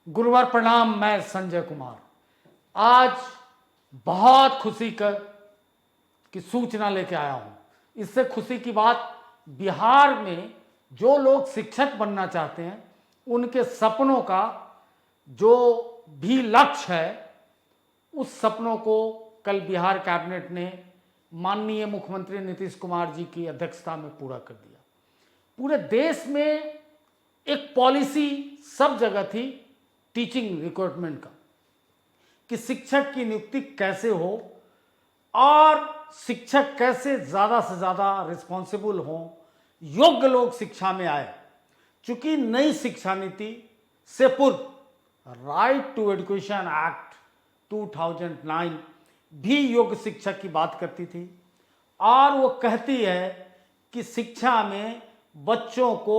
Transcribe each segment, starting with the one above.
गुरुवार प्रणाम। मैं संजय कुमार आज बहुत खुशी की सूचना लेके आया हूं। इससे खुशी की बात, बिहार में जो लोग शिक्षक बनना चाहते हैं उनके सपनों का जो भी लक्ष्य है, उस सपनों को कल बिहार कैबिनेट ने माननीय मुख्यमंत्री नीतीश कुमार जी की अध्यक्षता में पूरा कर दिया। पूरे देश में एक पॉलिसी सब जगह थी टीचिंग रिक्रूटमेंट का, कि शिक्षक की नियुक्ति कैसे हो और शिक्षक कैसे ज़्यादा से ज़्यादा रिस्पॉन्सिबल हों, योग्य लोग शिक्षा में आए। चूंकि नई शिक्षा नीति से पूर्व राइट टू एजुकेशन एक्ट 2009 भी योग्य शिक्षक की बात करती थी और वो कहती है कि शिक्षा में बच्चों को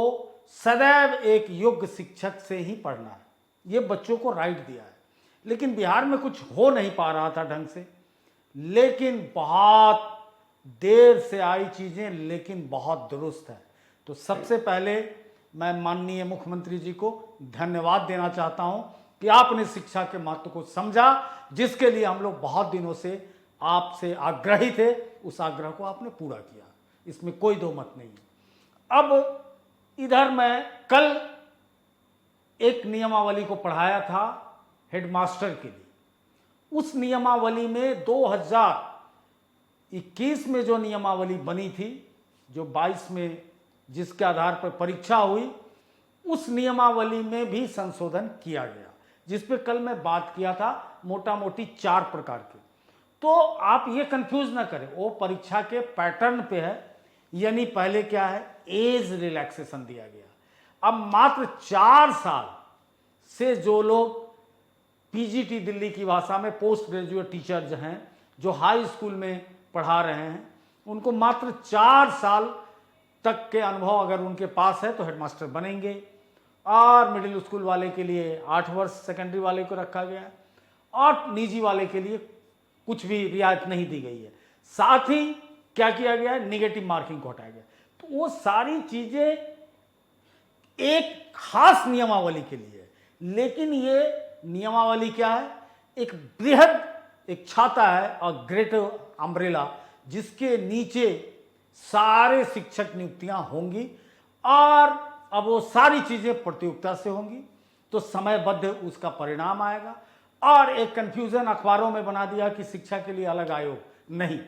सदैव एक योग्य शिक्षक से ही पढ़ना है। ये बच्चों को राइट दिया है। लेकिन बिहार में कुछ हो नहीं पा रहा था ढंग से, लेकिन बहुत देर से आई चीज़ें, लेकिन बहुत दुरुस्त है। तो सबसे पहले मैं माननीय मुख्यमंत्री जी को धन्यवाद देना चाहता हूं कि आपने शिक्षा के महत्व को समझा, जिसके लिए हम लोग बहुत दिनों से आपसे आग्रही थे। उस आग्रह को आपने पूरा किया, इसमें कोई दो मत नहीं है। अब इधर मैं कल एक नियमावली को पढ़ाया था हेडमास्टर के लिए। उस नियमावली में 2021 में जो नियमावली बनी थी, जो 22 में जिसके आधार पर परीक्षा हुई, उस नियमावली में भी संशोधन किया गया, जिस पे कल मैं बात किया था, मोटा मोटी 4 प्रकार के। तो आप ये कंफ्यूज ना करें, वो परीक्षा के पैटर्न पे है। यानी पहले क्या है, एज रिलैक्सेशन दिया गया। अब मात्र 4 साल से जो लोग पीजीटी दिल्ली की भाषा में पोस्ट ग्रेजुएट टीचर्स हैं, जो हाई स्कूल में पढ़ा रहे हैं, उनको मात्र 4 साल तक के अनुभव अगर उनके पास है तो हेडमास्टर बनेंगे। और मिडिल स्कूल वाले के लिए 8 वर्ष सेकेंडरी वाले को रखा गया है, और निजी वाले के लिए कुछ भी रियायत नहीं दी गई है। साथ ही क्या किया गया है, निगेटिव मार्किंग को हटाया गया। तो वो सारी चीजें एक खास नियमावली के लिए है। लेकिन ये नियमावली क्या है, एक बृहद एक छाता है और ग्रेट अम्ब्रेला, जिसके नीचे सारे शिक्षक नियुक्तियां होंगी। और अब वो सारी चीजें प्रतियोगिता से होंगी, तो समयबद्ध उसका परिणाम आएगा। और एक कंफ्यूजन अखबारों में बना दिया कि शिक्षा के लिए अलग आयोग नहीं,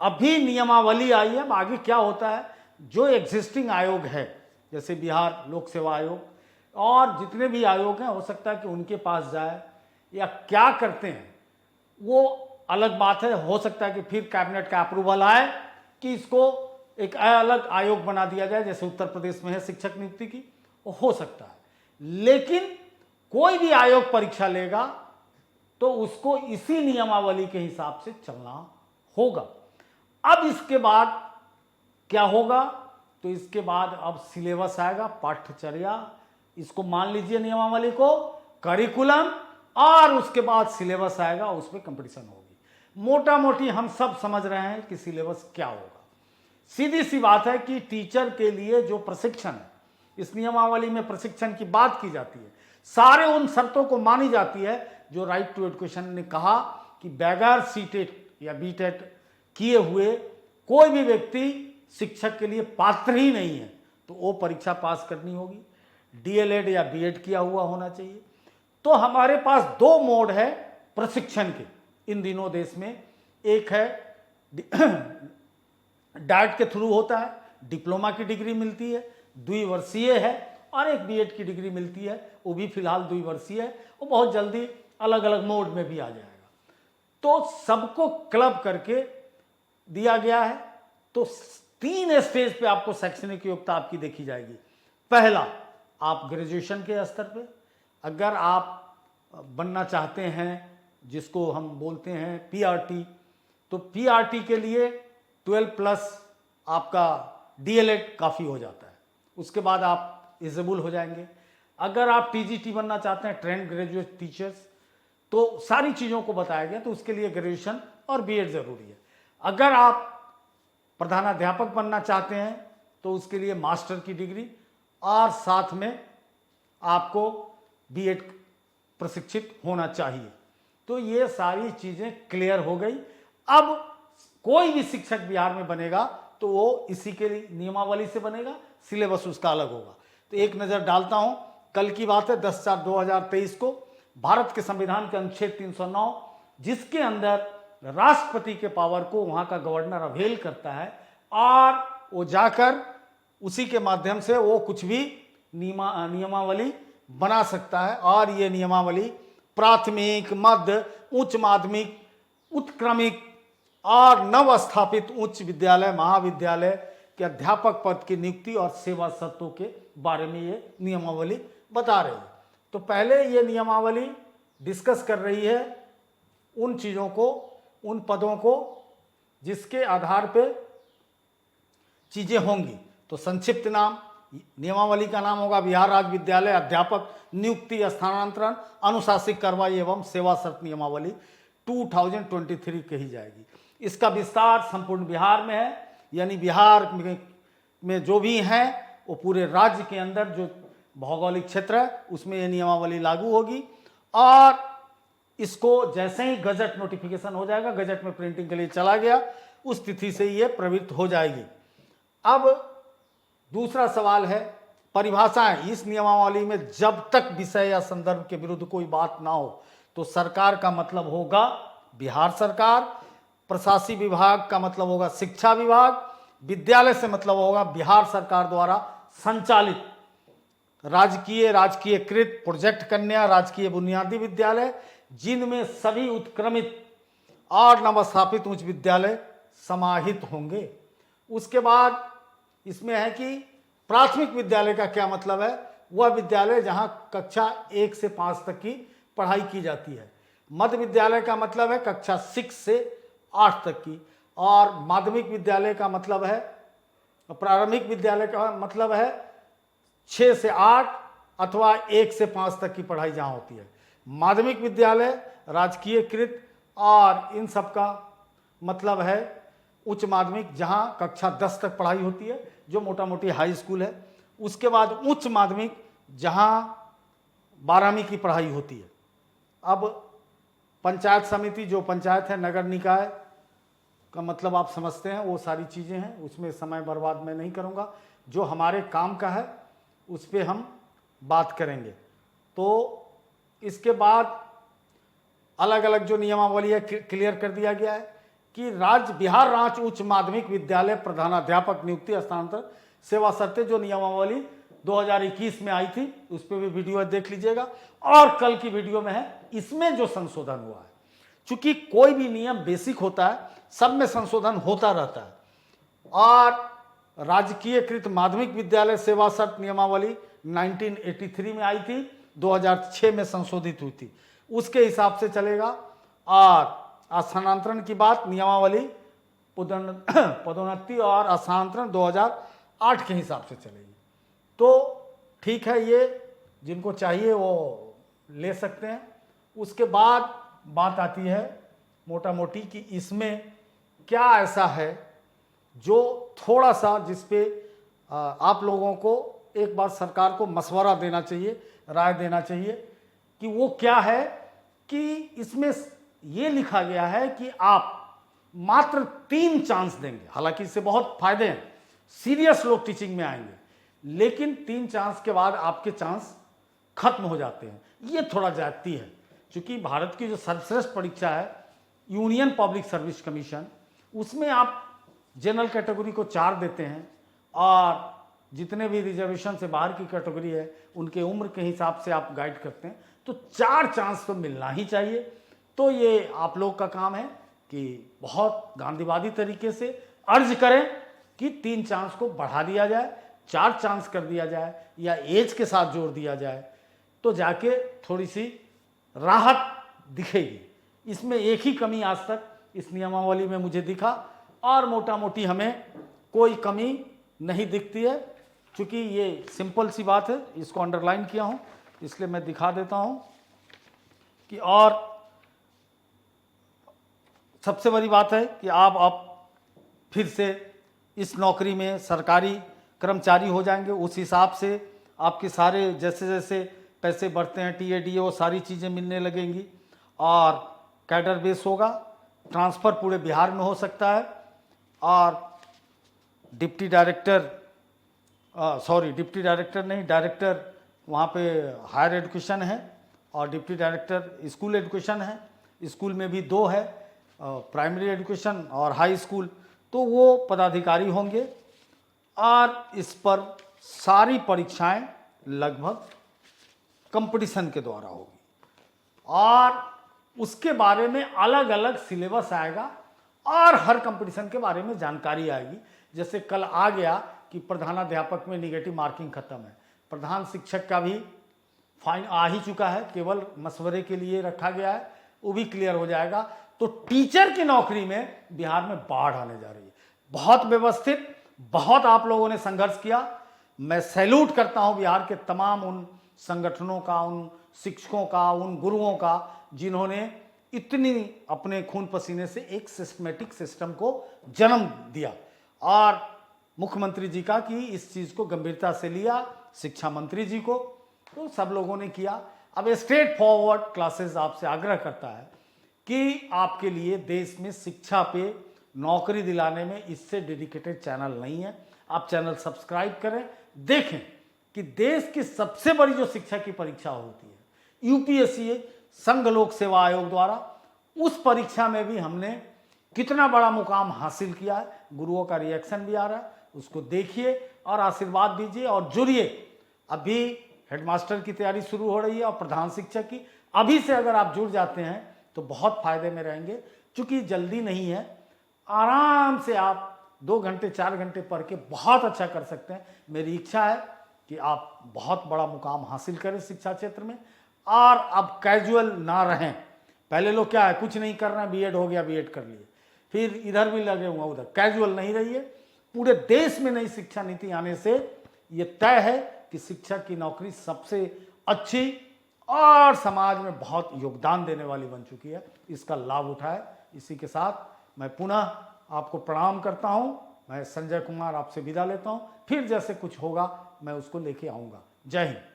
अभी नियमावली आई है। अब आगे क्या होता है, जो एग्जिस्टिंग आयोग है, जैसे बिहार लोक सेवा आयोग और जितने भी आयोग हैं, हो सकता है कि उनके पास जाए या क्या करते हैं वो अलग बात है। हो सकता है कि फिर कैबिनेट का अप्रूवल आए कि इसको एक अलग आयोग बना दिया जाए, जैसे उत्तर प्रदेश में है शिक्षक नियुक्ति की, वो हो सकता है। लेकिन कोई भी आयोग परीक्षा लेगा तो उसको इसी नियमावली के हिसाब से चलना होगा। अब इसके बाद क्या होगा, तो इसके बाद अब सिलेबस आएगा, पाठ्यचर्या, इसको मान लीजिए नियमावली को, करिकुलम, और उसके बाद सिलेबस आएगा, उसमें कंपटीशन होगी। मोटा मोटी हम सब समझ रहे हैं कि सिलेबस क्या होगा। सीधी सी बात है कि टीचर के लिए जो प्रशिक्षण है, इस नियमावली में प्रशिक्षण की बात की जाती है, सारे उन शर्तों को मानी जाती है जो राइट टू एजुकेशन ने कहा कि बगैर सीटेट या बीटेट किए हुए कोई भी व्यक्ति शिक्षक के लिए पात्र ही नहीं है, तो वो परीक्षा पास करनी होगी। डीएलएड या बीएड किया हुआ होना चाहिए। तो हमारे पास 2 मोड है प्रशिक्षण के इन दिनों देश में। एक है डाइट के थ्रू होता है, डिप्लोमा की डिग्री मिलती है, 2 वर्षीय है, और एक बीएड की डिग्री मिलती है, वो भी फिलहाल 2 वर्षीय है। वो बहुत जल्दी अलग अलग मोड में भी आ जाएगा। तो सबको क्लब करके दिया गया है। तो 3 स्टेज पे आपको शैक्षणिक योग्यता आपकी देखी जाएगी। पहला, आप ग्रेजुएशन के स्तर पे अगर आप बनना चाहते हैं, जिसको हम बोलते हैं पीआरटी, तो पीआरटी के लिए 12+ आपका डीएलएड काफ़ी हो जाता है। उसके बाद आप एलिजिबल हो जाएंगे। अगर आप टीजीटी बनना चाहते हैं, ट्रेंड ग्रेजुएट टीचर्स, तो सारी चीज़ों को बताया गया, तो उसके लिए ग्रेजुएशन और बीएड ज़रूरी है। अगर आप प्रधानाध्यापक बनना चाहते हैं तो उसके लिए मास्टर की डिग्री और साथ में आपको बीएड प्रशिक्षित होना चाहिए। तो ये सारी चीज़ें क्लियर हो गई। अब कोई भी शिक्षक बिहार में बनेगा तो वो इसी के नियमावली से बनेगा, सिलेबस उसका अलग होगा। तो एक नज़र डालता हूँ, कल की बात है 10/4/2023 को भारत के संविधान के अनुच्छेद 309, जिसके अंदर राष्ट्रपति के पावर को वहाँ का गवर्नर अवेल करता है और वो जाकर उसी के माध्यम से वो कुछ भी नियमावली बना सकता है। और ये नियमावली प्राथमिक, मध्य, उच्च माध्यमिक, उत्क्रमिक और नव स्थापित उच्च विद्यालय, महाविद्यालय के अध्यापक पद की नियुक्ति और सेवा शर्तों के बारे में ये नियमावली बता रही है। तो पहले ये नियमावली डिस्कस कर रही है उन चीज़ों को, उन पदों को जिसके आधार पे चीज़ें होंगी। तो संक्षिप्त नाम नियमावली का नाम होगा बिहार राज्य विद्यालय अध्यापक नियुक्ति, स्थानांतरण, अनुशासित कार्रवाई एवं सेवा शर्त नियमावली 2023 कही जाएगी। इसका विस्तार संपूर्ण बिहार में है, यानी बिहार में जो भी हैं वो पूरे राज्य के अंदर जो भौगोलिक क्षेत्र है उसमें ये नियमावली लागू होगी। और इसको जैसे ही गजट नोटिफिकेशन हो जाएगा, गजट में प्रिंटिंग के लिए चला गया, उस तिथि से ये प्रवृत्त हो जाएगी। अब दूसरा सवाल है परिभाषाएं। इस नियमावली में जब तक विषय या संदर्भ के विरुद्ध कोई बात ना हो तो सरकार का मतलब होगा बिहार सरकार, प्रशासनिक विभाग का मतलब होगा शिक्षा विभाग, विद्यालय से मतलब होगा बिहार सरकार द्वारा संचालित राजकीयकृत प्रोजेक्ट कन्या राजकीय बुनियादी विद्यालय, जिनमें सभी उत्क्रमित और नवस्थापित उच्च विद्यालय समाहित होंगे। उसके बाद इसमें है कि प्राथमिक विद्यालय का क्या मतलब है, वह विद्यालय जहां कक्षा 1 से 5 तक की पढ़ाई की जाती है। मध्य विद्यालय का मतलब है कक्षा 6 से 8 तक की, और माध्यमिक विद्यालय का मतलब है, प्रारंभिक विद्यालय का मतलब है 6 से 8 अथवा 1 से 5 तक की पढ़ाई जहाँ होती है। माध्यमिक विद्यालय राजकीयकृत, और इन सब का मतलब है उच्च माध्यमिक जहाँ कक्षा 10 तक पढ़ाई होती है, जो मोटा मोटी हाई स्कूल है। उसके बाद उच्च माध्यमिक जहाँ 12वीं की पढ़ाई होती है। अब पंचायत समिति जो पंचायत है, नगर निकाय का मतलब आप समझते हैं, वो सारी चीज़ें हैं, उसमें समय बर्बाद मैं नहीं करूँगा। जो हमारे काम का है उस पर हम बात करेंगे। तो इसके बाद अलग अलग जो नियमावली है क्लियर कर दिया गया है कि बिहार राज्य उच्च माध्यमिक विद्यालय प्रधानाध्यापक नियुक्ति स्थानांतरण सेवा शर्तें, जो नियमावली 2021 में आई थी, उस पर भी वीडियो देख लीजिएगा। और कल की वीडियो में है, इसमें जो संशोधन हुआ है, चूंकि कोई भी नियम बेसिक होता है, सब में संशोधन होता रहता है। और राजकीयकृत माध्यमिक विद्यालय सेवा शर्त नियमावली 1983 में आई थी, 2006 में संशोधित हुई थी, उसके हिसाब से चलेगा। और स्थानांतरण की बात नियमावली पदोन्नति और स्थानांतरण 2008 के हिसाब से चलेगी। तो ठीक है, ये जिनको चाहिए वो ले सकते हैं। उसके बाद बात आती है मोटा मोटी कि इसमें क्या ऐसा है जो थोड़ा सा जिस पे आप लोगों को एक बार सरकार को मशवरा देना चाहिए, राय देना चाहिए कि वो क्या है। कि इसमें ये लिखा गया है कि आप मात्र 3 चांस देंगे। हालांकि इससे बहुत फायदे हैं, सीरियस लोग टीचिंग में आएंगे, लेकिन 3 चांस के बाद आपके चांस खत्म हो जाते हैं। ये थोड़ा ज्यादती है, क्योंकि भारत की जो सर्वश्रेष्ठ परीक्षा है यूनियन पब्लिक सर्विस कमीशन, उसमें आप जनरल कैटेगरी को 4 देते हैं, और जितने भी रिजर्वेशन से बाहर की कैटेगरी है उनके उम्र के हिसाब से आप गाइड करते हैं। तो 4 चांस तो मिलना ही चाहिए। तो ये आप लोग का काम है कि बहुत गांधीवादी तरीके से अर्ज करें कि 3 चांस को बढ़ा दिया जाए, 4 चांस कर दिया जाए, या एज के साथ जोड़ दिया जाए, तो जाके थोड़ी सी राहत दिखेगी। इसमें एक ही कमी आज तक इस नियमावली में मुझे दिखा, और मोटा मोटी हमें कोई कमी नहीं दिखती है। चूँकि ये सिंपल सी बात है, इसको अंडरलाइन किया हूँ, इसलिए मैं दिखा देता हूँ कि और सबसे बड़ी बात है कि आप फिर से इस नौकरी में सरकारी कर्मचारी हो जाएंगे। उस हिसाब से आपके सारे जैसे जैसे पैसे बढ़ते हैं, टीए डीए वो सारी चीज़ें मिलने लगेंगी और कैडर बेस होगा, ट्रांसफ़र पूरे बिहार में हो सकता है। और डिप्टी डायरेक्टर डिप्टी डायरेक्टर नहीं, डायरेक्टर वहाँ पे हायर एजुकेशन है और डिप्टी डायरेक्टर स्कूल एजुकेशन है। स्कूल में भी 2 है, प्राइमरी एजुकेशन और हाई स्कूल, तो वो पदाधिकारी होंगे और इस पर सारी परीक्षाएं लगभग कंपटीशन के द्वारा होगी और उसके बारे में अलग अलग सिलेबस आएगा और हर कंपटीशन के बारे में जानकारी आएगी। जैसे कल आ गया कि प्रधानाध्यापक में निगेटिव मार्किंग खत्म है, प्रधान शिक्षक का भी फाइन आ ही चुका है, केवल मशवरे के लिए रखा गया है, वो भी क्लियर हो जाएगा। तो टीचर की नौकरी में बिहार में बाढ़ आने जा रही है। बहुत व्यवस्थित, बहुत आप लोगों ने संघर्ष किया। मैं सैल्यूट करता हूं बिहार के तमाम उन संगठनों का, उन शिक्षकों का, उन गुरुओं का जिन्होंने इतनी अपने खून पसीने से एक सिस्टमेटिक सिस्टम को जन्म दिया और मुख्यमंत्री जी का कि इस चीज़ को गंभीरता से लिया, शिक्षा मंत्री जी को, तो सब लोगों ने किया। अब स्ट्रेट फॉरवर्ड क्लासेस आपसे आग्रह करता है कि आपके लिए देश में शिक्षा पे नौकरी दिलाने में इससे डेडिकेटेड चैनल नहीं है। आप चैनल सब्सक्राइब करें, देखें कि देश की सबसे बड़ी जो शिक्षा की परीक्षा होती है यूपीएससी, संघ लोक सेवा आयोग द्वारा, उस परीक्षा में भी हमने कितना बड़ा मुकाम हासिल किया है। गुरुओं का रिएक्शन भी आ रहा है, उसको देखिए और आशीर्वाद दीजिए और जुड़िए। अभी हेडमास्टर की तैयारी शुरू हो रही है और प्रधान शिक्षक की। अभी से अगर आप जुड़ जाते हैं तो बहुत फायदे में रहेंगे, क्योंकि जल्दी नहीं है, आराम से आप 2 घंटे 4 घंटे पढ़ के बहुत अच्छा कर सकते हैं। मेरी इच्छा है कि आप बहुत बड़ा मुकाम हासिल करें शिक्षा क्षेत्र में और अब कैजुअल ना रहें। पहले लोग क्या है, कुछ नहीं कर रहे हैं, बीएड हो गया, बीएड कर लिए, फिर इधर भी लगे हुए उधर। कैजुअल नहीं रहिए। पूरे देश में नई शिक्षा नीति आने से ये तय है कि शिक्षक की नौकरी सबसे अच्छी और समाज में बहुत योगदान देने वाली बन चुकी है। इसका लाभ उठाए। इसी के साथ मैं पुनः आपको प्रणाम करता हूं। मैं संजय कुमार आपसे विदा लेता हूं। फिर जैसे कुछ होगा मैं उसको लेके आऊँगा। जय हिंद।